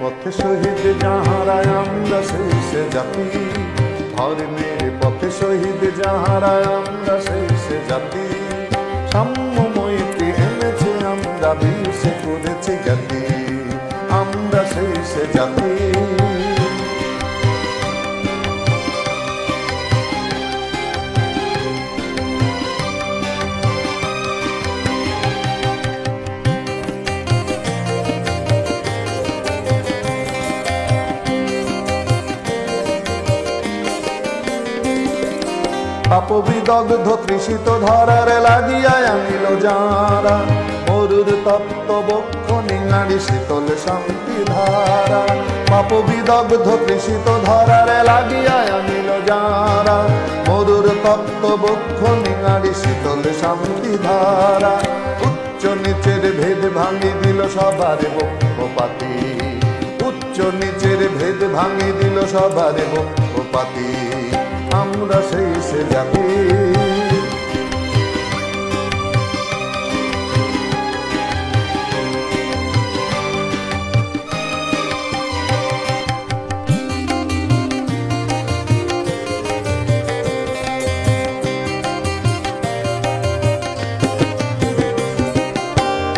পথে শহীদ যাহারা আমরা সেই সে জাতি, ধর্মের পথে শহীদ যাহারা আমরা সেই সে জাতি, সাম্যময়ীতে এনেছে আমরা বিশ্বে করেছি জ্ঞাতি, আমরা সেই সে জাতি। পাপবিদগ্ধ তৃষিত ধরার লাগিয়া আনিল যারা, মরুর তপ্ত বক্ষ নিঙাড়ি শীতল শান্তি ধারা। পাপবিদগ্ধ তৃষিত ধরার লাগিয়া আনিল যারা, মরুর তপ্ত বক্ষ নিঙাড়ি শীতল শান্তি ধারা। উচ্চ নিচের ভেদ ভাঙি দিল সবার পক্ষপাতি, উচ্চ নিচের ভেদ ভাঙি দিল সবার পক্ষপাতি, আমরা সেই সে জাতি।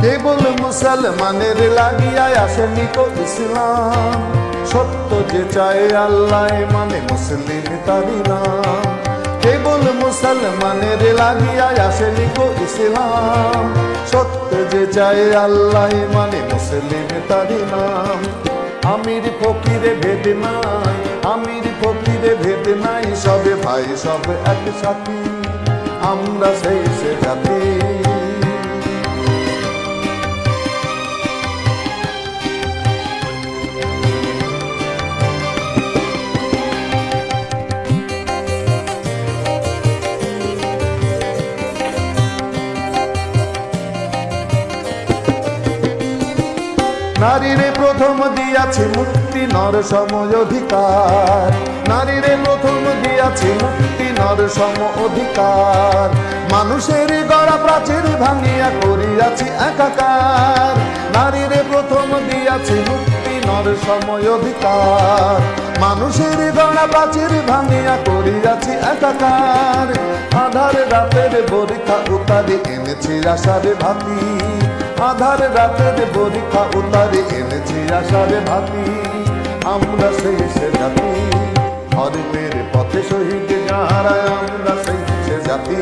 কেবল মুসলমানের লাগিয়া আসেনি কো ইসলাম, সত্য যে চায় আল্লাহ মানে মুসলিম তারি নাম। কেবল মুসলমানের লাগিয়া আসেনি কো ইসলাম, সত্য যে চায় আল্লাহ মানে মুসলিম তারি নাম। আমির ফকিরে ভেদ নাই, আমির ফকিরে ভেদ নাই, সবে ভাই সব এক সাথী, আমরা সেই সে জাতি। নারীরে প্রথম দিয়াছে মুক্তি নর সম অধিকার, নারীরে প্রথম দিয়াছে মুক্তি নর সম অধিকার। মানুষের গড়া প্রাচীর ভাঙিয়া করিয়াছি একাকার, নারীরে প্রথম দিয়াছে মুক্তি নর সম অধিকার। মানুষের গড়া প্রাচীর ভাঙিয়া করিয়াছি একাকার। আধার রাতের পরীক্ষা উতারি এনেছি আশার ভাতি, আধার রাতের পরীক্ষা উতারি এনেছি আশার ভাতি, আমরা সেই সে জাতি। ধর্মের পথে শহীদ যাহারা আমরা সেই সে জাতি,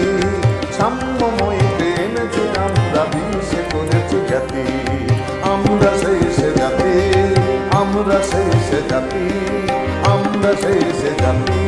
সাম্যময়ীতে এনেছি আমরা বিশ্বে করেছি জ্ঞাতি, আমরা সেই সে জাতি, আমরা সেই সে জাতি, আমরা সেই সে জাতি।